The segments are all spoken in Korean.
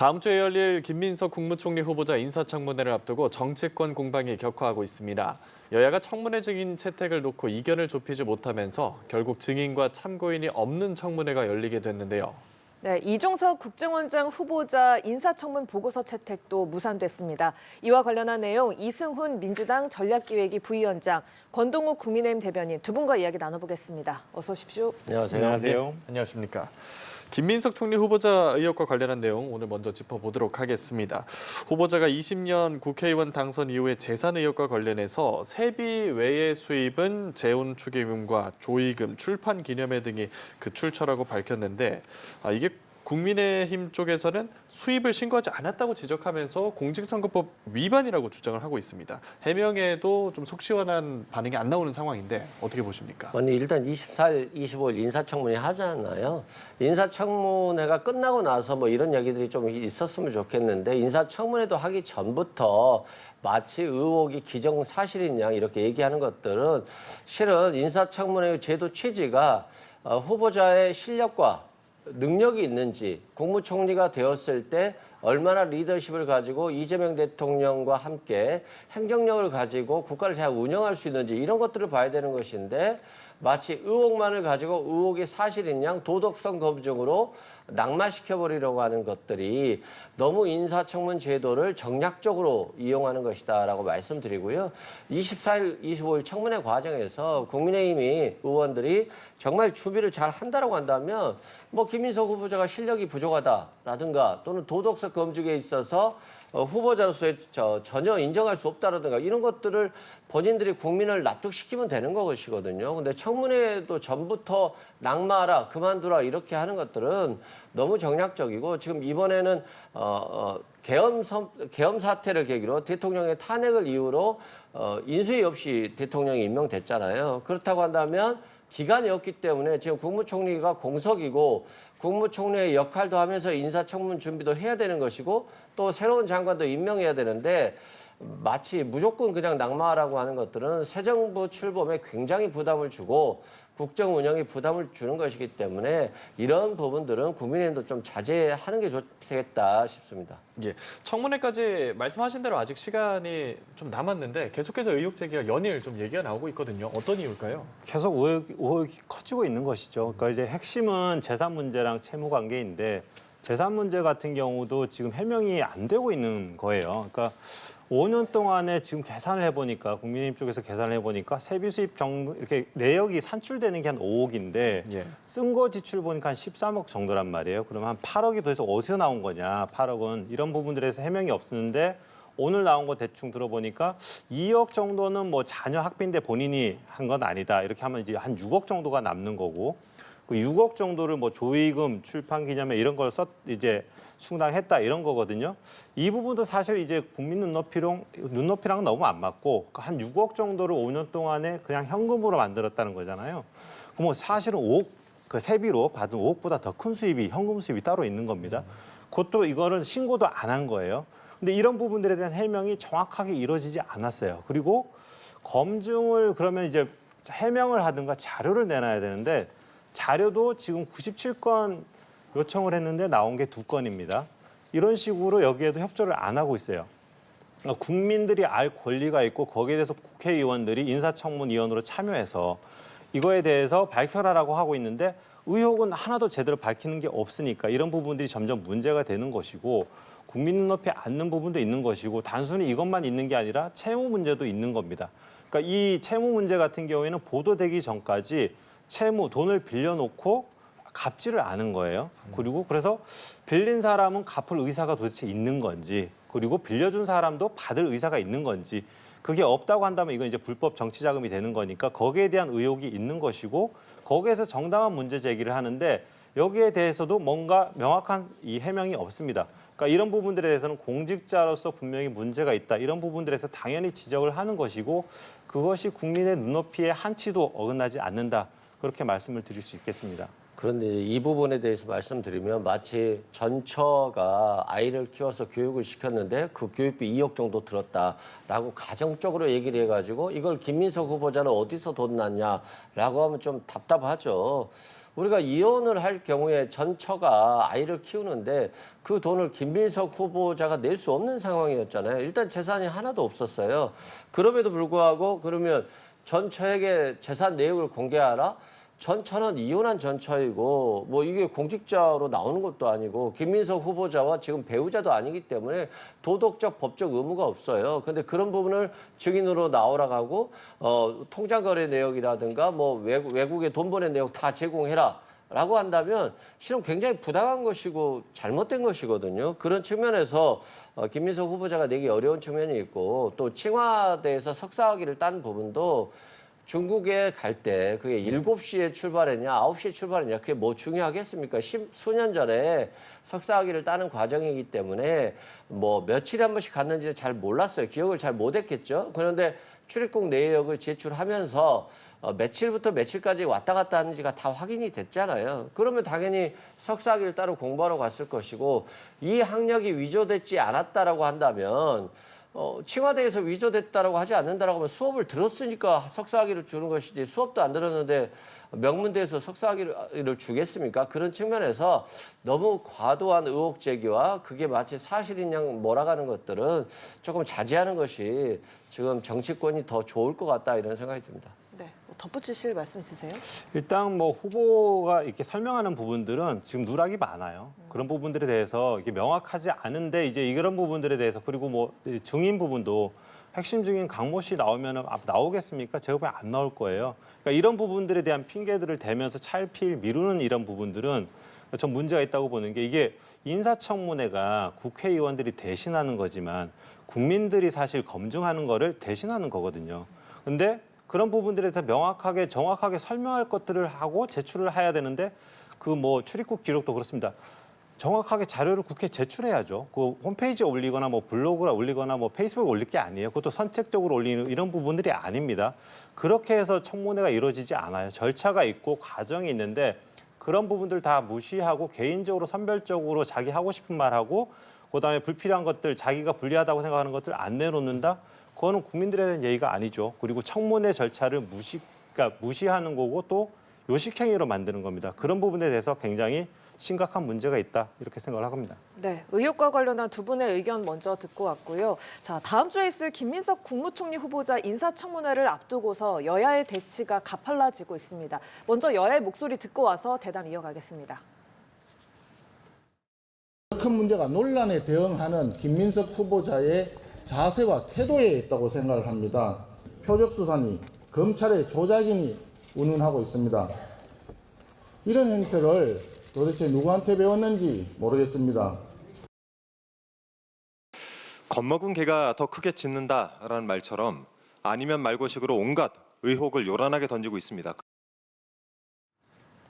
다음 주에 열릴 김민석 국무총리 후보자 인사청문회를 앞두고 정치권 공방이 격화하고 있습니다. 여야가 청문회 증인 채택을 놓고 이견을 좁히지 못하면서 결국 증인과 참고인이 없는 청문회가 열리게 됐는데요. 네, 이종석 국정원장 후보자 인사청문 보고서 채택도 무산됐습니다. 이와 관련한 내용 이승훈 민주당 전략기획위 부위원장, 권동욱 국민의힘 대변인 두 분과 이야기 나눠보겠습니다. 어서 오십시오. 안녕하세요. 네, 안녕하십니까. 김민석 총리 후보자 의혹과 관련한 내용 오늘 먼저 짚어보도록 하겠습니다. 후보자가 20년 국회의원 당선 이후에 재산 의혹과 관련해서 세비 외의 수입은 재혼축의금과 조의금, 출판 기념회 등이 그 출처라고 밝혔는데 이게 국민의힘 쪽에서는 수입을 신고하지 않았다고 지적하면서 공직선거법 위반이라고 주장을 하고 있습니다. 해명에도 좀 속 시원한 반응이 안 나오는 상황인데 어떻게 보십니까? 아니 일단 24일, 25일 인사청문회 하잖아요. 인사청문회가 끝나고 나서 뭐 이런 얘기들이 좀 있었으면 좋겠는데 인사청문회도 하기 전부터 마치 의혹이 기정사실인 양 이렇게 얘기하는 것들은 실은 인사청문회의 제도 취지가 후보자의 실력과 능력이 있는지, 국무총리가 되었을 때 얼마나 리더십을 가지고 이재명 대통령과 함께 행정력을 가지고 국가를 잘 운영할 수 있는지 이런 것들을 봐야 되는 것인데 마치 의혹만을 가지고 의혹이 사실인 양 도덕성 검증으로 낙마시켜버리려고 하는 것들이 너무 인사청문 제도를 정략적으로 이용하는 것이다라고 말씀드리고요. 24일, 25일 청문회 과정에서 국민의힘이 의원들이 정말 준비를 잘 한다라고 한다면 뭐 김민석 후보자가 실력이 부족하다라든가 또는 도덕성 검증에 있어서 후보자로서의 전혀 인정할 수 없다라든가 이런 것들을 본인들이 국민을 납득시키면 되는 것이거든요. 근데 청문회도 전부터 낙마하라, 그만두라 이렇게 하는 것들은 너무 정략적이고 지금 이번에는 계엄 사태를 계기로 대통령의 탄핵을 이유로 인수위 없이 대통령이 임명됐잖아요. 그렇다고 한다면 기간이 없기 때문에 지금 국무총리가 공석이고 국무총리의 역할도 하면서 인사청문 준비도 해야 되는 것이고 또 새로운 장관도 임명해야 되는데 마치 무조건 그냥 낙마하라고 하는 것들은 새 정부 출범에 굉장히 부담을 주고 국정 운영에 부담을 주는 것이기 때문에 이런 부분들은 국민의힘도 좀 자제하는 게 좋겠다 싶습니다. 예, 청문회까지 말씀하신 대로 아직 시간이 좀 남았는데 계속해서 의혹 제기가 연일 좀 얘기가 나오고 있거든요. 어떤 이유일까요? 계속 의혹이 커지고 있는 것이죠. 그러니까 이제 핵심은 재산 문제랑 채무 관계인데 재산 문제 같은 경우도 지금 해명이 안 되고 있는 거예요. 그러니까 5년 동안에 지금 계산을 해보니까 국민의힘 쪽에서 계산을 해보니까 세비 수입 정도 이렇게 내역이 산출되는 게 한 5억인데 예. 쓴 거 지출 보니까 한 13억 정도란 말이에요. 그러면 한 8억이 도대체 어디서 나온 거냐? 8억은 이런 부분들에서 해명이 없었는데 오늘 나온 거 대충 들어보니까 2억 정도는 뭐 자녀 학비인데 본인이 한 건 아니다. 이렇게 하면 이제 한 6억 정도가 남는 거고 그 6억 정도를 뭐 조의금, 출판 기념회 이런 걸 충당했다 이런 거거든요. 이 부분도 사실 이제 국민 눈높이랑 너무 안 맞고 한 6억 정도를 5년 동안에 그냥 현금으로 만들었다는 거잖아요. 그럼 뭐 사실은 5억 그 세비로 받은 5억보다 더 큰 수입이 현금 수입이 따로 있는 겁니다. 그것도 이거를 신고도 안 한 거예요. 근데 이런 부분들에 대한 해명이 정확하게 이루어지지 않았어요. 그리고 검증을 그러면 이제 해명을 하든가 자료를 내놔야 되는데 자료도 지금 97건 요청을 했는데 나온 게 2건입니다. 이런 식으로 여기에도 협조를 안 하고 있어요. 그러니까 국민들이 알 권리가 있고 거기에 대해서 국회의원들이 인사청문위원으로 참여해서 이거에 대해서 밝혀라라고 하고 있는데 의혹은 하나도 제대로 밝히는 게 없으니까 이런 부분들이 점점 문제가 되는 것이고 국민 눈높이에 앉는 부분도 있는 것이고 단순히 이것만 있는 게 아니라 채무 문제도 있는 겁니다. 그러니까 이 채무 문제 같은 경우에는 보도되기 전까지 돈을 빌려놓고 갚지를 않은 거예요. 그리고 그래서 빌린 사람은 갚을 의사가 도대체 있는 건지 그리고 빌려준 사람도 받을 의사가 있는 건지 그게 없다고 한다면 이건 이제 불법 정치 자금이 되는 거니까 거기에 대한 의혹이 있는 것이고 거기에서 정당한 문제 제기를 하는데 여기에 대해서도 뭔가 명확한 이 해명이 없습니다. 그러니까 이런 부분들에 대해서는 공직자로서 분명히 문제가 있다. 이런 부분들에서 당연히 지적을 하는 것이고 그것이 국민의 눈높이에 한치도 어긋나지 않는다. 그렇게 말씀을 드릴 수 있겠습니다. 그런데 이 부분에 대해서 말씀드리면 마치 전처가 아이를 키워서 교육을 시켰는데 그 교육비 2억 정도 들었다라고 가정적으로 얘기를 해가지고 이걸 김민석 후보자는 어디서 돈 났냐라고 하면 좀 답답하죠. 우리가 이혼을 할 경우에 전처가 아이를 키우는데 그 돈을 김민석 후보자가 낼 수 없는 상황이었잖아요. 일단 재산이 하나도 없었어요. 그럼에도 불구하고 그러면 전처에게 재산 내역을 공개하라? 전처는 이혼한 전처이고 뭐 이게 공직자로 나오는 것도 아니고 김민석 후보자와 지금 배우자도 아니기 때문에 도덕적 법적 의무가 없어요. 근데 그런 부분을 증인으로 나오라고 하고 통장 거래 내역이라든가 뭐 외국에 돈 보낸 내역 다 제공해라. 라고 한다면 실은 굉장히 부당한 것이고 잘못된 것이거든요. 그런 측면에서 김민석 후보자가 내기 어려운 측면이 있고 또清華대에서 석사학위를 딴 부분도 중국에 갈 때 그게 7시에 출발했냐 9시에 출발했냐 그게 뭐 중요하겠습니까? 수년 전에 석사학위를 따는 과정이기 때문에 뭐 며칠에 한 번씩 갔는지는 잘 몰랐어요. 기억을 잘 못했겠죠. 그런데 출입국 내역을 제출하면서 며칠부터 며칠까지 왔다 갔다 하는지가 다 확인이 됐잖아요. 그러면 당연히 석사학위를 따로 공부하러 갔을 것이고 이 학력이 위조됐지 않았다라고 한다면清華대에서 위조됐다라고 하지 않는다라고 하면 수업을 들었으니까 석사학위를 주는 것이지 수업도 안 들었는데 명문대에서 석사학위를 주겠습니까? 그런 측면에서 너무 과도한 의혹 제기와 그게 마치 사실인 양 몰아가는 것들은 조금 자제하는 것이 지금 정치권이 더 좋을 것 같다 이런 생각이 듭니다. 네, 덧붙이실 말씀 있으세요? 일단 뭐 후보가 이렇게 설명하는 부분들은 지금 누락이 많아요. 그런 부분들에 대해서 이게 명확하지 않은데 이제 이런 부분들에 대해서 그리고 뭐 증인 부분도 핵심 증인 강모 씨 나오면 나오겠습니까? 제가 보기엔 안 나올 거예요. 그러니까 이런 부분들에 대한 핑계들을 대면서 차일피일 미루는 이런 부분들은 전 문제가 있다고 보는 게 이게 인사청문회가 국회의원들이 대신하는 거지만 국민들이 사실 검증하는 거를 대신하는 거거든요. 근데 그런 부분들에 대해서 명확하게 정확하게 설명할 것들을 하고 제출을 해야 되는데 그 뭐 출입국 기록도 그렇습니다. 정확하게 자료를 국회에 제출해야죠. 그 홈페이지에 올리거나 뭐 블로그에 올리거나 뭐 페이스북에 올릴 게 아니에요. 그것도 선택적으로 올리는 이런 부분들이 아닙니다. 그렇게 해서 청문회가 이루어지지 않아요. 절차가 있고 과정이 있는데 그런 부분들 다 무시하고 개인적으로 선별적으로 자기 하고 싶은 말하고 그다음에 불필요한 것들 자기가 불리하다고 생각하는 것들 안 내놓는다. 그거는 국민들에 대한 예의가 아니죠. 그리고 청문회 절차를 무시하는 거고 또 요식행위로 만드는 겁니다. 그런 부분에 대해서 굉장히 심각한 문제가 있다 이렇게 생각을 합니다. 네, 의혹과 관련한 두 분의 의견 먼저 듣고 왔고요. 자, 다음 주에 있을 김민석 국무총리 후보자 인사청문회를 앞두고서 여야의 대치가 가팔라지고 있습니다. 먼저 여야의 목소리 듣고 와서 대담 이어가겠습니다. 큰 문제가 논란에 대응하는 김민석 후보자의 자세와 태도에 있다고 생각을 합니다. 표적수사니 검찰의 조작인이 운운하고 있습니다. 이런 행태를 도대체 누구한테 배웠는지 모르겠습니다. 겁먹은 개가 더 크게 짖는다라는 말처럼 아니면 말고식으로 온갖 의혹을 요란하게 던지고 있습니다.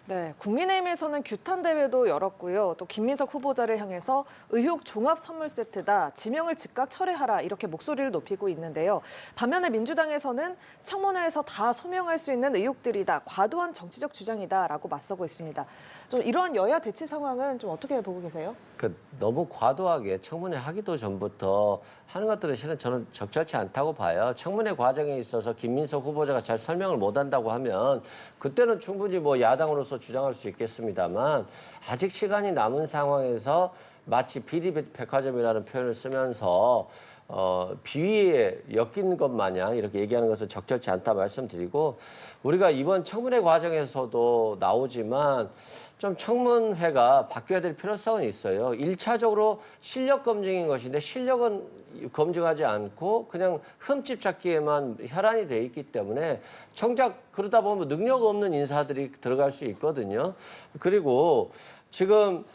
네, 국민의힘에서는 규탄 대회도 열었고요. 또 김민석 후보자를 향해서 의혹 종합 선물 세트다, 지명을 즉각 철회하라 이렇게 목소리를 높이고 있는데요. 반면에 민주당에서는 청문회에서 다 소명할 수 있는 의혹들이다, 과도한 정치적 주장이다라고 맞서고 있습니다. 좀 이러한 여야 대치 상황은 좀 어떻게 보고 계세요? 너무 과도하게 청문회 하기도 전부터 하는 것들은 실은 저는 적절치 않다고 봐요. 청문회 과정에 있어서 김민석 후보자가 잘 설명을 못한다고 하면 그때는 충분히 뭐 야당으로서 주장할 수 있겠습니다만 아직 시간이 남은 상황에서 마치 비리백화점이라는 표현을 쓰면서 비위에 엮인 것 마냥 이렇게 얘기하는 것은 적절치 않다 말씀드리고 우리가 이번 청문회 과정에서도 나오지만 좀 청문회가 바뀌어야 될 필요성은 있어요. 1차적으로 실력 검증인 것인데 실력은 검증하지 않고 그냥 흠집 찾기에만 혈안이 돼 있기 때문에 정작 그러다 보면 능력 없는 인사들이 들어갈 수 있거든요. 그리고 지금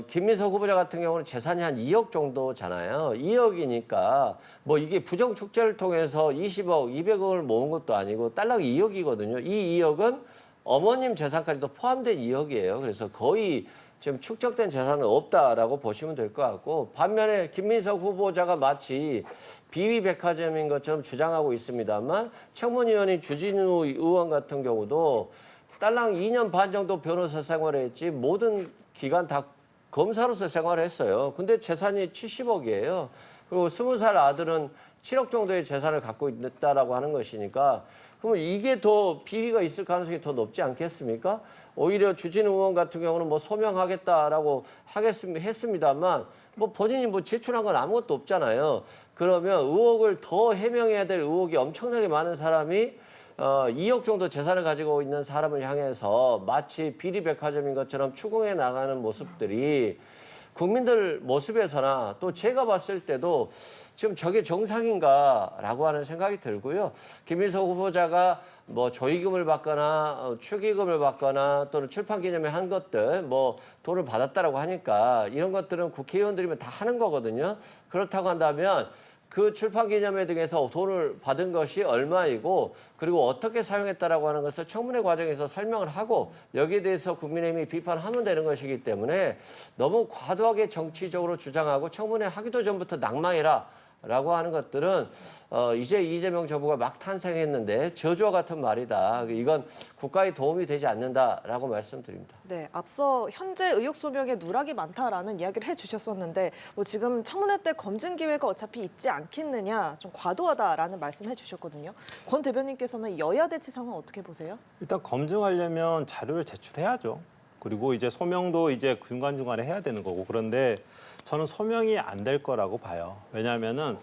김민석 후보자 같은 경우는 재산이 한 2억 정도잖아요. 2억이니까 뭐 이게 부정축제를 통해서 20억, 200억을 모은 것도 아니고 딸랑 2억이거든요. 이 2억은 어머님 재산까지도 포함된 2억이에요. 그래서 거의 지금 축적된 재산은 없다라고 보시면 될 것 같고 반면에 김민석 후보자가 마치 비위백화점인 것처럼 주장하고 있습니다만 청문위원인 주진우 의원 같은 경우도 딸랑 2년 반 정도 변호사 생활을 했지 모든 기간 다 검사로서 생활을 했어요. 근데 재산이 70억이에요. 그리고 20살 아들은 7억 정도의 재산을 갖고 있다라고 하는 것이니까 그러면 이게 더 비리가 있을 가능성이 더 높지 않겠습니까? 오히려 주진우 의원 같은 경우는 뭐 소명하겠다라고 했습니다만 뭐 본인이 뭐 제출한 건 아무것도 없잖아요. 그러면 의혹을 더 해명해야 될 의혹이 엄청나게 많은 사람이 2억 정도 재산을 가지고 있는 사람을 향해서 마치 비리백화점인 것처럼 추궁해 나가는 모습들이 국민들 모습에서나 또 제가 봤을 때도 지금 저게 정상인가라고 하는 생각이 들고요. 김민석 후보자가 뭐 조의금을 받거나 축의금을 받거나 또는 출판 기념회 한 것들 뭐 돈을 받았다라고 하니까 이런 것들은 국회의원들이면 다 하는 거거든요. 그렇다고 한다면 그 출판 기념회 등에서 돈을 받은 것이 얼마이고 그리고 어떻게 사용했다라고 하는 것을 청문회 과정에서 설명을 하고 여기에 대해서 국민의힘이 비판하면 되는 것이기 때문에 너무 과도하게 정치적으로 주장하고 청문회 하기도 전부터 낙마해라 라고 하는 것들은 이제 이재명 정부가 막 탄생했는데 저주와 같은 말이다. 이건 국가에 도움이 되지 않는다라고 말씀드립니다. 네, 앞서 현재 의혹 소명에 누락이 많다라는 이야기를 해주셨었는데 뭐 지금 청문회 때 검증 기회가 어차피 있지 않겠느냐, 좀 과도하다라는 말씀해 주셨거든요. 권 대변인께서는 여야 대치 상황 어떻게 보세요? 일단 검증하려면 자료를 제출해야죠. 그리고 이제 소명도 이제 중간중간에 해야 되는 거고 그런데 저는 소명이 안 될 거라고 봐요. 왜냐하면은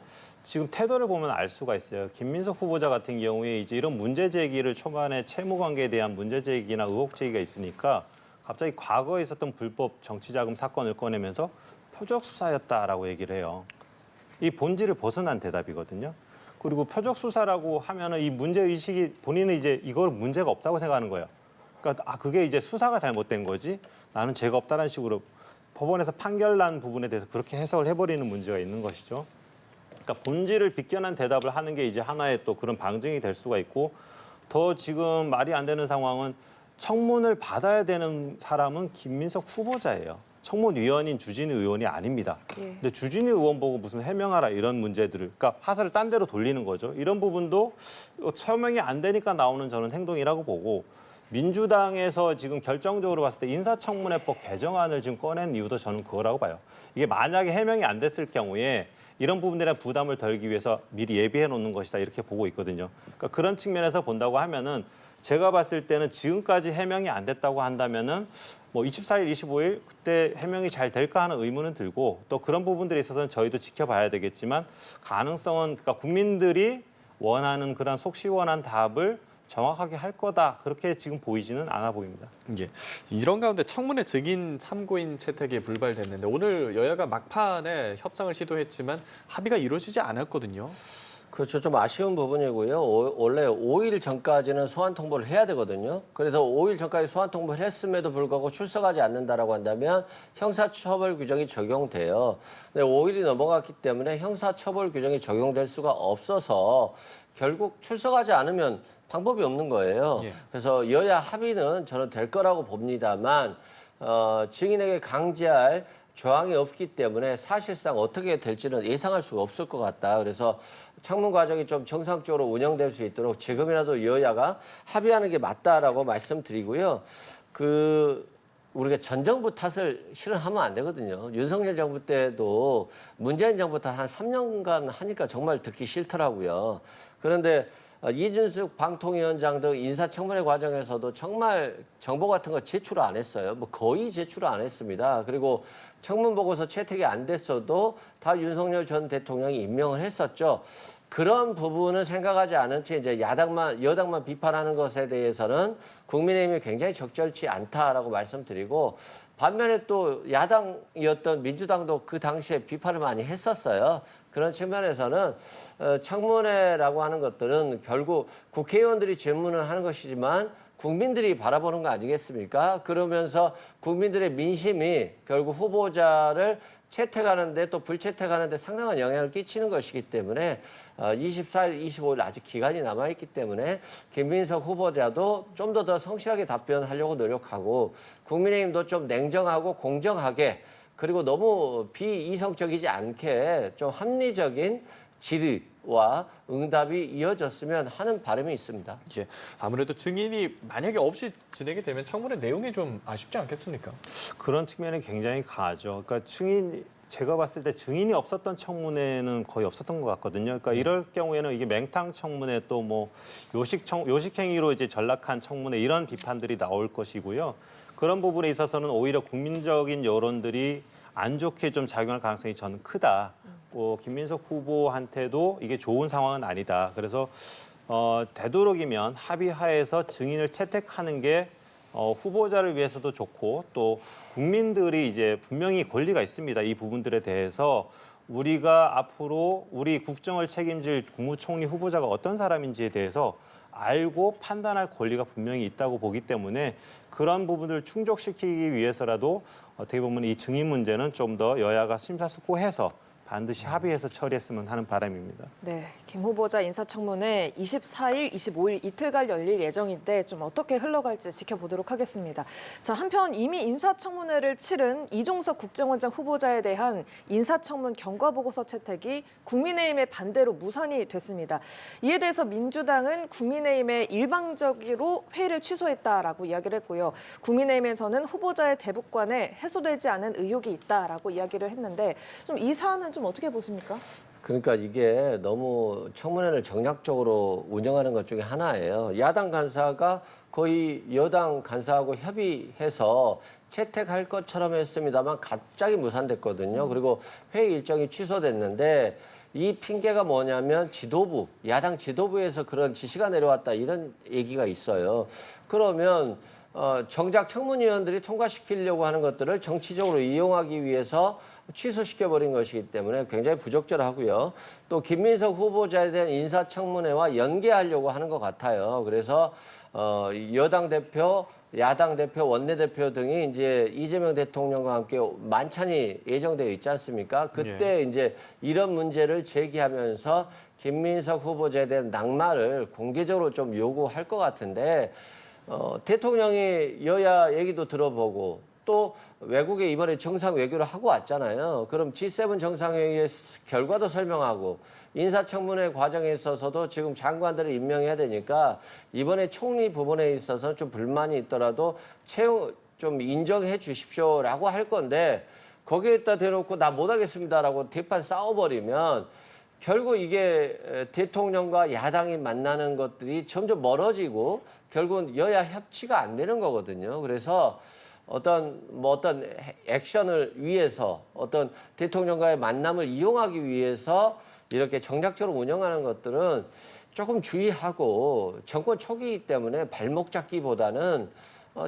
지금 태도를 보면 알 수가 있어요. 김민석 후보자 같은 경우에 이제 이런 문제 제기를 초반에 채무 관계에 대한 문제 제기나 의혹 제기가 있으니까 갑자기 과거에 있었던 불법 정치자금 사건을 꺼내면서 표적 수사였다라고 얘기를 해요. 이 본질을 벗어난 대답이거든요. 그리고 표적 수사라고 하면은 이 문제 의식이 본인은 이제 이걸 문제가 없다고 생각하는 거예요. 그러니까 그게 이제 수사가 잘못된 거지 나는 죄가 없다는 식으로 법원에서 판결 난 부분에 대해서 그렇게 해석을 해버리는 문제가 있는 것이죠. 그러니까 본질을 비껴난 대답을 하는 게 이제 하나의 또 그런 방증이 될 수가 있고 더 지금 말이 안 되는 상황은 청문을 받아야 되는 사람은 김민석 후보자예요. 청문위원인 주진우 의원이 아닙니다. 근데 주진우 의원 보고 무슨 해명하라 이런 문제들을 그러니까 화살을 딴 데로 돌리는 거죠. 이런 부분도 서명이 안 되니까 나오는 저는 행동이라고 보고 민주당에서 지금 결정적으로 봤을 때 인사청문회법 개정안을 지금 꺼낸 이유도 저는 그거라고 봐요. 이게 만약에 해명이 안 됐을 경우에 이런 부분들에 대한 부담을 덜기 위해서 미리 예비해 놓는 것이다 이렇게 보고 있거든요. 그러니까 그런 측면에서 본다고 하면은 제가 봤을 때는 지금까지 해명이 안 됐다고 한다면은 뭐 24일, 25일 그때 해명이 잘 될까 하는 의문은 들고 또 그런 부분들에 있어서는 저희도 지켜봐야 되겠지만 가능성은 그러니까 국민들이 원하는 그런 속 시원한 답을 정확하게 할 거다 그렇게 지금 보이지는 않아 보입니다. 예. 이런 가운데 청문회 증인 참고인 채택이 불발됐는데 오늘 여야가 막판에 협상을 시도했지만 합의가 이루어지지 않았거든요. 그렇죠. 좀 아쉬운 부분이고요. 원래 5일 전까지는 소환 통보를 해야 되거든요. 그래서 5일 전까지 소환 통보를 했음에도 불구하고 출석하지 않는다라고 한다면 형사처벌 규정이 적용돼요. 근데 5일이 넘어갔기 때문에 형사처벌 규정이 적용될 수가 없어서 결국 출석하지 않으면 방법이 없는 거예요. 예. 그래서 여야 합의는 저는 될 거라고 봅니다만 증인에게 강제할 조항이 없기 때문에 사실상 어떻게 될지는 예상할 수가 없을 것 같다. 그래서 청문 과정이 좀 정상적으로 운영될 수 있도록 지금이라도 여야가 합의하는 게 맞다라고 말씀드리고요. 우리가 전 정부 탓을 실현하면 안 되거든요. 윤석열 정부 때도 문재인 정부 탓 한 3년간 하니까 정말 듣기 싫더라고요. 그런데 이준석 방통위원장 등 인사청문회 과정에서도 정말 정보 같은 거 제출 안 했어요. 뭐 거의 제출 안 했습니다. 그리고 청문 보고서 채택이 안 됐어도 다 윤석열 전 대통령이 임명을 했었죠. 그런 부분은 생각하지 않은 채 이제 여당만 비판하는 것에 대해서는 국민의힘이 굉장히 적절치 않다라고 말씀드리고 반면에 또 야당이었던 민주당도 그 당시에 비판을 많이 했었어요. 그런 측면에서는 청문회라고 하는 것들은 결국 국회의원들이 질문을 하는 것이지만 국민들이 바라보는 거 아니겠습니까? 그러면서 국민들의 민심이 결국 후보자를 채택하는데 또 불채택하는데 상당한 영향을 끼치는 것이기 때문에 24일, 25일 아직 기간이 남아있기 때문에 김민석 후보자도 좀 더 성실하게 답변하려고 노력하고 국민의힘도 좀 냉정하고 공정하게 그리고 너무 비이성적이지 않게 좀 합리적인 질의와 응답이 이어졌으면 하는 바람이 있습니다. 예. 아무래도 증인이 만약에 없이 진행이 되면 청문회 내용이 좀 아쉽지 않겠습니까? 그런 측면이 굉장히 강하죠. 그러니까 증인 제가 봤을 때 증인이 없었던 청문회는 거의 없었던 것 같거든요. 그러니까 이럴 경우에는 이게 맹탕 청문회 또 뭐 요식행위로 이제 전락한 청문회 이런 비판들이 나올 것이고요. 그런 부분에 있어서는 오히려 국민적인 여론들이 안 좋게 좀 작용할 가능성이 저는 크다. 김민석 후보한테도 이게 좋은 상황은 아니다. 그래서 되도록이면 합의하에서 증인을 채택하는 게 후보자를 위해서도 좋고 또 국민들이 이제 분명히 권리가 있습니다. 이 부분들에 대해서 우리가 앞으로 우리 국정을 책임질 국무총리 후보자가 어떤 사람인지에 대해서 알고 판단할 권리가 분명히 있다고 보기 때문에 그런 부분을 충족시키기 위해서라도 어떻게 보면 이 증인 문제는 좀 더 여야가 심사숙고해서 반드시 합의해서 처리했으면 하는 바람입니다. 네, 김 후보자 인사청문회 24일, 25일 이틀간 열릴 예정인데 좀 어떻게 흘러갈지 지켜보도록 하겠습니다. 자, 한편 이미 인사청문회를 치른 이종석 국정원장 후보자에 대한 인사청문 경과보고서 채택이 국민의힘의 반대로 무산이 됐습니다. 이에 대해서 민주당은 국민의힘에 일방적으로 회의를 취소했다라고 이야기를 했고요. 국민의힘에서는 후보자의 대북관에 해소되지 않은 의혹이 있다라고 이야기를 했는데 좀 이 사안은 좀 어떻게 보십니까? 그러니까 이게 너무 청문회를 정략적으로 운영하는 것 중에 하나예요. 야당 간사가 거의 여당 간사하고 협의해서 채택할 것처럼 했습니다만 갑자기 무산됐거든요. 그리고 회의 일정이 취소됐는데 이 핑계가 뭐냐면 지도부, 야당 지도부에서 그런 지시가 내려왔다 이런 얘기가 있어요. 그러면 정작 청문위원들이 통과시키려고 하는 것들을 정치적으로 이용하기 위해서 취소시켜버린 것이기 때문에 굉장히 부적절하고요. 또 김민석 후보자에 대한 인사청문회와 연계하려고 하는 것 같아요. 그래서 여당 대표, 야당 대표, 원내대표 등이 이제 이재명 대통령과 함께 만찬이 예정되어 있지 않습니까? 그때 이제 이런 문제를 제기하면서 김민석 후보자에 대한 낙마를 공개적으로 좀 요구할 것 같은데 대통령이 여야 얘기도 들어보고 또 외국에 이번에 정상 외교를 하고 왔잖아요. 그럼 G7 정상회의의 결과도 설명하고 인사청문회 과정에 있어서도 지금 장관들을 임명해야 되니까 이번에 총리 부분에 있어서 좀 불만이 있더라도 좀 인정해 주십시오라고 할 건데 거기에다 대놓고 나 못하겠습니다라고 대판 싸워버리면 결국 이게 대통령과 야당이 만나는 것들이 점점 멀어지고 결국은 여야 협치가 안 되는 거거든요. 그래서 어떤 액션을 위해서 어떤 대통령과의 만남을 이용하기 위해서 이렇게 정략적으로 운영하는 것들은 조금 주의하고 정권 초기이기 때문에 발목 잡기보다는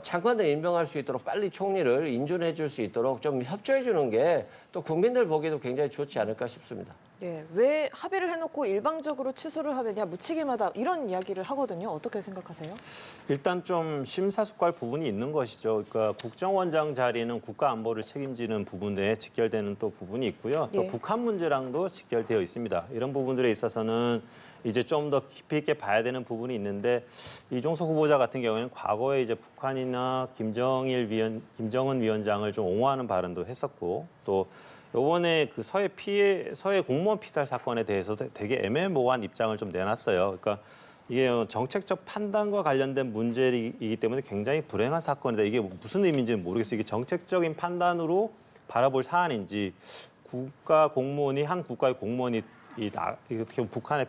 장관을 임명할 수 있도록 빨리 총리를 인준해 줄 수 있도록 좀 협조해 주는 게 또 국민들 보기에도 굉장히 좋지 않을까 싶습니다. 예, 왜 합의를 해놓고 일방적으로 취소를 하느냐, 묻히기마다 이런 이야기를 하거든요. 어떻게 생각하세요? 일단 좀 심사숙고할 부분이 있는 것이죠. 그러니까 국정원장 자리는 국가 안보를 책임지는 부분에 직결되는 또 부분이 있고요. 또 예. 북한 문제랑도 직결되어 있습니다. 이런 부분들에 있어서는 이제 좀 더 깊이 있게 봐야 되는 부분이 있는데 이종석 후보자 같은 경우에는 과거에 이제 북한이나 김정은 위원장을 좀 옹호하는 발언도 했었고 또 이번에 그 서해 공무원 피살 사건에 대해서도 되게 애매모호한 입장을 좀 내놨어요. 그러니까 이게 정책적 판단과 관련된 문제이기 때문에 굉장히 불행한 사건이다. 이게 무슨 의미인지는 모르겠어요. 이게 정책적인 판단으로 바라볼 사안인지 한 국가의 공무원이 이렇게 북한에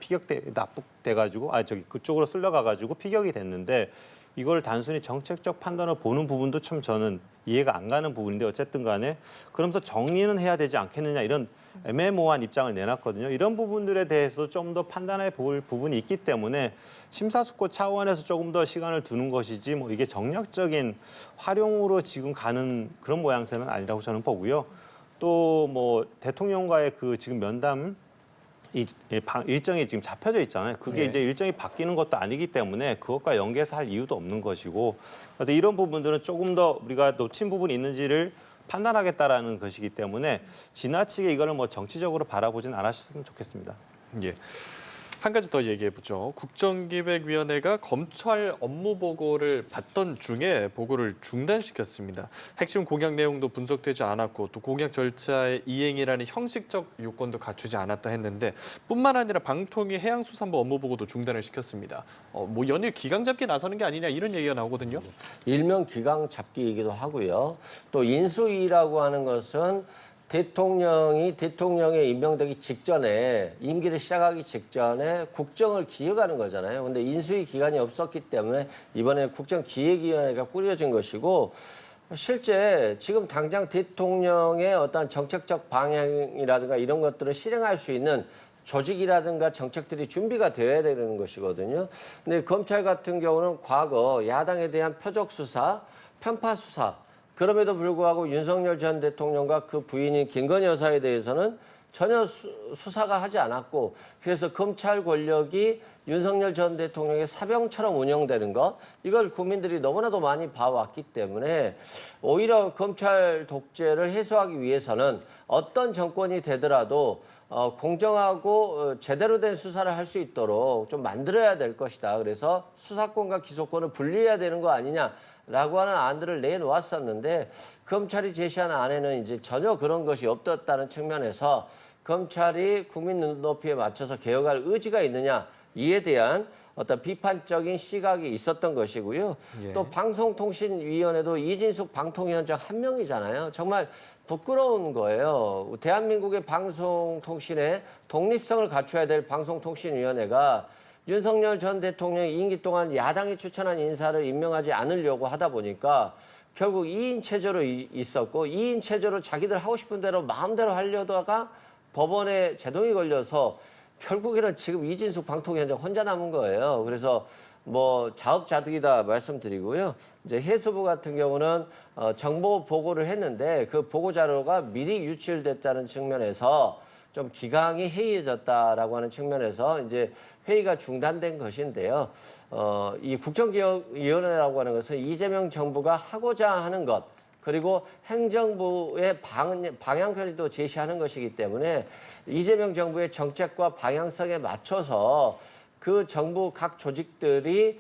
납북돼가지고 그쪽으로 쓸려가가지고 피격이 됐는데 이걸 단순히 정책적 판단을 보는 부분도 참 저는 이해가 안 가는 부분인데 어쨌든 간에 그러면서 정리는 해야 되지 않겠느냐 이런 애매모호한 입장을 내놨거든요. 이런 부분들에 대해서 좀 더 판단해 볼 부분이 있기 때문에 심사숙고 차원에서 조금 더 시간을 두는 것이지 뭐 이게 정략적인 활용으로 지금 가는 그런 모양새는 아니라고 저는 보고요. 또 뭐 대통령과의 그 지금 면담 일정이 지금 잡혀져 있잖아요. 그게 이제 일정이 바뀌는 것도 아니기 때문에 그것과 연계해서 할 이유도 없는 것이고 그래서 이런 부분들은 조금 더 우리가 놓친 부분이 있는지를 판단하겠다라는 것이기 때문에 지나치게 이거를 뭐 정치적으로 바라보진 않았으면 좋겠습니다. 예. 한 가지 더 얘기해 보죠. 국정기획위원회가 검찰 업무 보고를 받던 중에 보고를 중단시켰습니다. 핵심 공약 내용도 분석되지 않았고 또 공약 절차의 이행이라는 형식적 요건도 갖추지 않았다 했는데 뿐만 아니라 방통위 해양수산부 업무 보고도 중단을 시켰습니다. 뭐 연일 기강 잡기 나서는 게 아니냐 이런 얘기가 나오거든요. 일명 기강 잡기이기도 하고요. 또 인수위라고 하는 것은 대통령에 임명되기 직전에 임기를 시작하기 직전에 국정을 기획하는 거잖아요. 근데 인수위 기간이 없었기 때문에 이번에 국정기획위원회가 꾸려진 것이고 실제 지금 당장 대통령의 어떤 정책적 방향이라든가 이런 것들을 실행할 수 있는 조직이라든가 정책들이 준비가 되어야 되는 것이거든요. 근데 검찰 같은 경우는 과거 야당에 대한 표적 수사, 편파 수사 그럼에도 불구하고 윤석열 전 대통령과 그 부인인 김건희 여사에 대해서는 전혀 수사가 하지 않았고 그래서 검찰 권력이 윤석열 전 대통령의 사병처럼 운영되는 것 이걸 국민들이 너무나도 많이 봐왔기 때문에 오히려 검찰 독재를 해소하기 위해서는 어떤 정권이 되더라도 공정하고 제대로 된 수사를 할 수 있도록 좀 만들어야 될 것이다. 그래서 수사권과 기소권을 분리해야 되는 거 아니냐라고 하는 안들을 내놓았었는데 검찰이 제시한 안에는 이제 전혀 그런 것이 없었다는 측면에서 검찰이 국민 눈높이에 맞춰서 개혁할 의지가 있느냐 이에 대한 어떤 비판적인 시각이 있었던 것이고요. 예. 또 방송통신위원회도 이진숙 방통위원장 한 명이잖아요. 정말 부끄러운 거예요. 대한민국의 방송통신의 독립성을 갖춰야 될 방송통신위원회가 윤석열 전 대통령이 임기 동안 야당이 추천한 인사를 임명하지 않으려고 하다 보니까 결국 2인 체제로 있었고 2인 체제로 자기들 하고 싶은 대로 마음대로 하려다가 법원에 제동이 걸려서 결국에는 지금 이진숙 방통위원장 혼자 남은 거예요. 그래서 뭐 자업자득이다 말씀드리고요. 이제 해수부 같은 경우는 정보 보고를 했는데 그 보고 자료가 미리 유출됐다는 측면에서 좀 기강이 해이해졌다라고 하는 측면에서 이제 회의가 중단된 것인데요. 이 국정기획위원회라고 하는 것은 이재명 정부가 하고자 하는 것 그리고 행정부의 방향까지도 제시하는 것이기 때문에 이재명 정부의 정책과 방향성에 맞춰서 그 정부 각 조직들이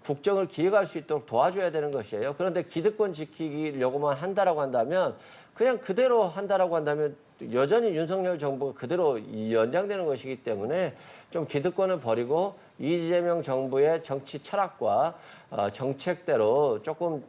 국정을 기획할 수 있도록 도와줘야 되는 것이에요. 그런데 기득권 지키려고만 한다라고 한다면 그냥 그대로 한다라고 한다면 여전히 윤석열 정부가 그대로 연장되는 것이기 때문에 좀 기득권을 버리고 이재명 정부의 정치 철학과 정책대로 조금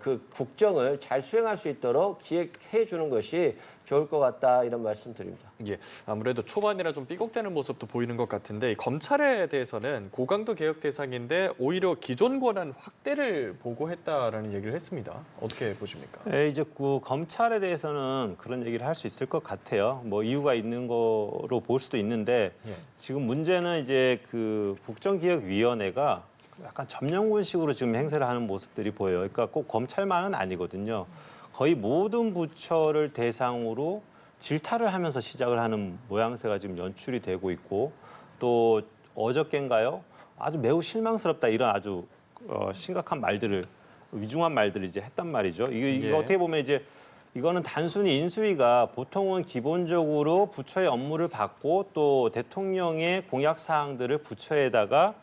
그 국정을 잘 수행할 수 있도록 기획해 주는 것이 좋을 것 같다 이런 말씀드립니다. 예, 아무래도 초반이라 좀 삐걱대는 모습도 보이는 것 같은데 이 검찰에 대해서는 고강도 개혁 대상인데 오히려 기존 권한 확대를 보고했다라는 얘기를 했습니다. 어떻게 보십니까? 네, 이제 그 검찰에 대해서는 그런 얘기를 할 수 있을 것 같아요. 뭐 이유가 있는 거로 볼 수도 있는데 예. 지금 문제는 이제 그 국정기획위원회가 약간 점령군식으로 지금 행세를 하는 모습들이 보여요. 그러니까 꼭 검찰만은 아니거든요. 거의 모든 부처를 대상으로 질타를 하면서 시작을 하는 모양새가 지금 연출이 되고 있고 또 어저께인가요? 아주 매우 실망스럽다 이런 아주 심각한 말들을 위중한 말들을 이제 했단 말이죠. 이게 예. 어떻게 보면 이제 이거는 단순히 인수위가 보통은 기본적으로 부처의 업무를 받고 또 대통령의 공약 사항들을 부처에다가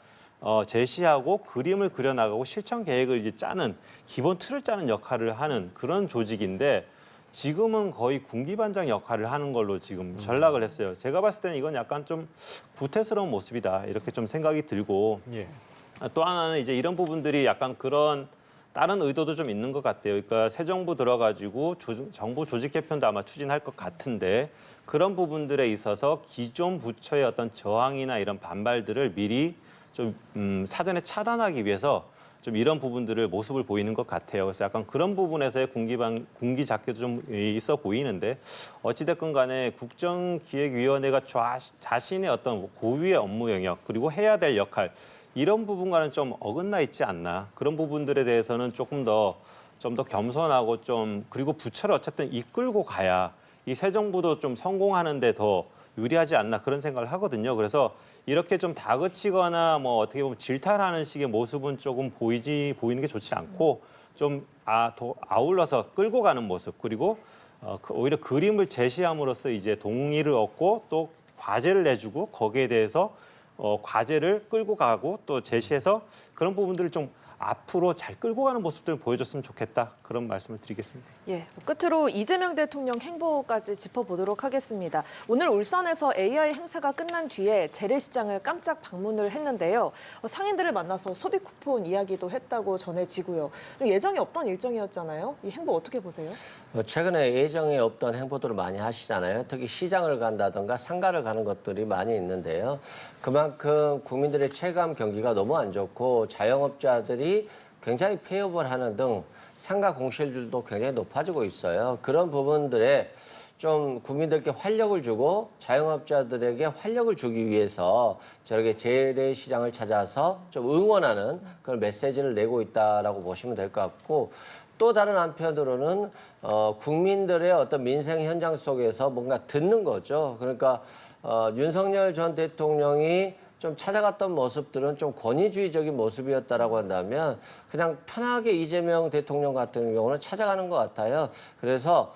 제시하고 그림을 그려나가고 실천 계획을 이제 짜는 기본 틀을 짜는 역할을 하는 그런 조직인데 지금은 거의 군기반장 역할을 하는 걸로 지금 전락을 했어요. 제가 봤을 때는 이건 약간 좀 구태스러운 모습이다 이렇게 좀 생각이 들고 예. 또 하나는 이제 이런 부분들이 약간 그런 다른 의도도 좀 있는 것 같아요. 그러니까 새 정부 들어가지고 정부 조직 개편도 아마 추진할 것 같은데 그런 부분들에 있어서 기존 부처의 어떤 저항이나 이런 반발들을 미리 좀 사전에 차단하기 위해서 좀 이런 부분들을 모습을 보이는 것 같아요. 그래서 약간 그런 부분에서의 군기잡기도 좀 있어 보이는데 어찌됐건 간에 국정기획위원회가 자신의 어떤 고유의 업무 영역 그리고 해야 될 역할 이런 부분과는 좀 어긋나 있지 않나. 그런 부분들에 대해서는 조금 더 겸손하고 좀 그리고 부처를 어쨌든 이끌고 가야 이 새 정부도 좀 성공하는 데 더 유리하지 않나 그런 생각을 하거든요. 그래서 이렇게 좀 다그치거나 뭐 어떻게 보면 질타하는 식의 모습은 조금 보이는 게 좋지 않고 좀 아울러서 끌고 가는 모습 그리고 오히려 그림을 제시함으로써 이제 동의를 얻고 또 과제를 내주고 거기에 대해서 과제를 끌고 가고 또 제시해서 그런 부분들을 좀 앞으로 잘 끌고 가는 모습들을 보여줬으면 좋겠다. 그런 말씀을 드리겠습니다. 예, 끝으로 이재명 대통령 행보까지 짚어보도록 하겠습니다. 오늘 울산에서 AI 행사가 끝난 뒤에 재래시장을 깜짝 방문을 했는데요. 상인들을 만나서 소비 쿠폰 이야기도 했다고 전해지고요. 예정이 없던 일정이었잖아요. 이 행보 어떻게 보세요? 최근에 예정에 없던 행보들을 많이 하시잖아요. 특히 시장을 간다든가 상가를 가는 것들이 많이 있는데요. 그만큼 국민들의 체감 경기가 너무 안 좋고 자영업자들이 굉장히 폐업을 하는 등 상가 공실률도 굉장히 높아지고 있어요. 그런 부분들에 좀 국민들께 활력을 주고 자영업자들에게 활력을 주기 위해서 저렇게 재래시장을 찾아서 좀 응원하는 그런 메시지를 내고 있다라고 보시면 될 것 같고, 또 다른 한편으로는 국민들의 어떤 민생 현장 속에서 뭔가 듣는 거죠. 그러니까 윤석열 전 대통령이 좀 찾아갔던 모습들은 좀 권위주의적인 모습이었다라고 한다면 그냥 편하게 이재명 대통령 같은 경우는 찾아가는 것 같아요. 그래서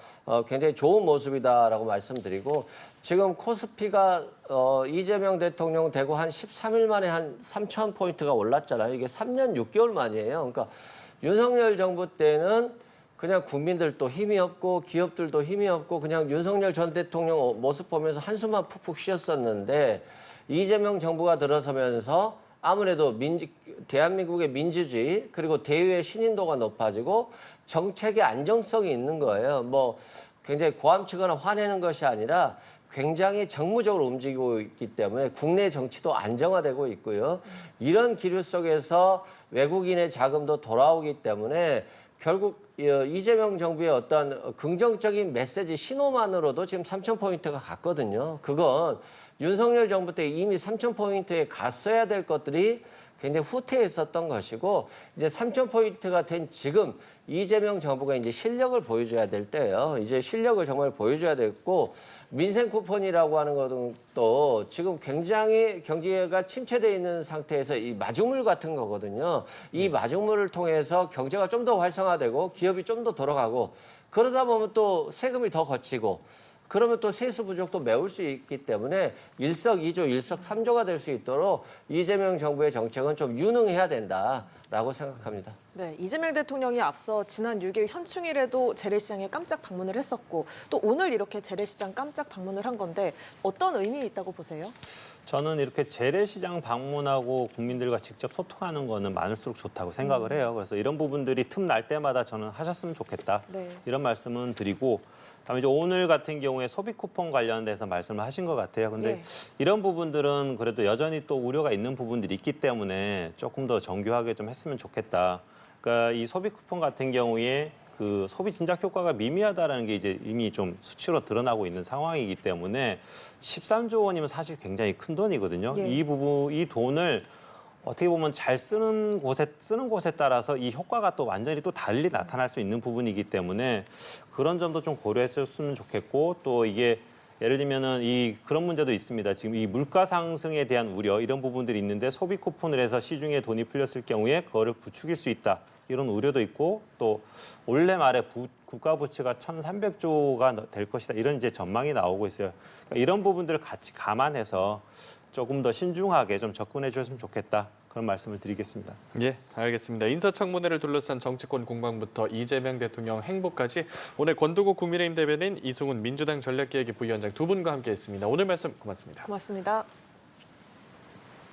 굉장히 좋은 모습이다라고 말씀드리고, 지금 코스피가 이재명 대통령 되고 한 13일 만에 한 3,000포인트가 올랐잖아요. 이게 3년 6개월 만이에요. 그러니까 윤석열 정부 때는 그냥 국민들도 힘이 없고 기업들도 힘이 없고 그냥 윤석열 전 대통령 모습 보면서 한숨만 푹푹 쉬었었는데, 이재명 정부가 들어서면서 아무래도 대한민국의 민주주의 그리고 대의의 신인도가 높아지고 정책의 안정성이 있는 거예요. 뭐 굉장히 고함치거나 화내는 것이 아니라 굉장히 정무적으로 움직이고 있기 때문에 국내 정치도 안정화되고 있고요. 이런 기류 속에서 외국인의 자금도 돌아오기 때문에 결국 이재명 정부의 어떤 긍정적인 메시지 신호만으로도 지금 3,000포인트가 갔거든요. 그건 윤석열 정부 때 이미 3,000포인트에 갔어야 될 것들이 굉장히 후퇴했었던 것이고, 이제 3,000포인트가 된 지금 이재명 정부가 이제 실력을 보여줘야 될 때예요. 이제 실력을 정말 보여줘야 되고, 민생 쿠폰이라고 하는 것도 지금 굉장히 경기가 침체되어 있는 상태에서 이 마중물 같은 거거든요. 이 마중물을 통해서 경제가 좀 더 활성화되고 기업이 좀 더 돌아가고, 그러다 보면 또 세금이 더 거치고, 그러면 또 세수 부족도 메울 수 있기 때문에 일석이조, 일석삼조가 될 수 있도록 이재명 정부의 정책은 좀 유능해야 된다라고 생각합니다. 네, 이재명 대통령이 앞서 지난 6일 현충일에도 재래시장에 깜짝 방문을 했었고, 또 오늘 이렇게 재래시장 깜짝 방문을 한 건데 어떤 의미 있다고 보세요? 저는 이렇게 재래시장 방문하고 국민들과 직접 소통하는 거는 많을수록 좋다고 생각을 해요. 그래서 이런 부분들이 틈날 때마다 저는 하셨으면 좋겠다. 네. 이런 말씀은 드리고, 다음에 이제 오늘 같은 경우에 소비 쿠폰 관련돼서 말씀을 하신 것 같아요. 근데 예. 이런 부분들은 그래도 여전히 또 우려가 있는 부분들이 있기 때문에 조금 더 정교하게 좀 했으면 좋겠다. 그러니까 이 소비 쿠폰 같은 경우에 그 소비 진작 효과가 미미하다라는 게 이제 이미 좀 수치로 드러나고 있는 상황이기 때문에 13조 원이면 사실 굉장히 큰 돈이거든요. 예. 이 돈을 어떻게 보면 잘 쓰는 곳에 따라서 이 효과가 또 완전히 또 달리 나타날 수 있는 부분이기 때문에 그런 점도 좀 고려했으면 좋겠고, 또 이게 예를 들면은 그런 문제도 있습니다. 지금 이 물가 상승에 대한 우려, 이런 부분들이 있는데 소비 쿠폰을 해서 시중에 돈이 풀렸을 경우에 그거를 부추길 수 있다, 이런 우려도 있고, 또 올해 말에 국가 부채가 1,300조가 될 것이다, 이런 이제 전망이 나오고 있어요. 그러니까 이런 부분들을 같이 감안해서 조금 더 신중하게 좀 접근해 주셨으면 좋겠다, 그런 말씀을 드리겠습니다. 예, 알겠습니다. 인사청문회를 둘러싼 정치권 공방부터 이재명 대통령 행보까지 오늘 권도국 국민의힘 대변인, 이승훈 민주당 전략기획위 부위원장 두 분과 함께했습니다. 오늘 말씀 고맙습니다. 고맙습니다.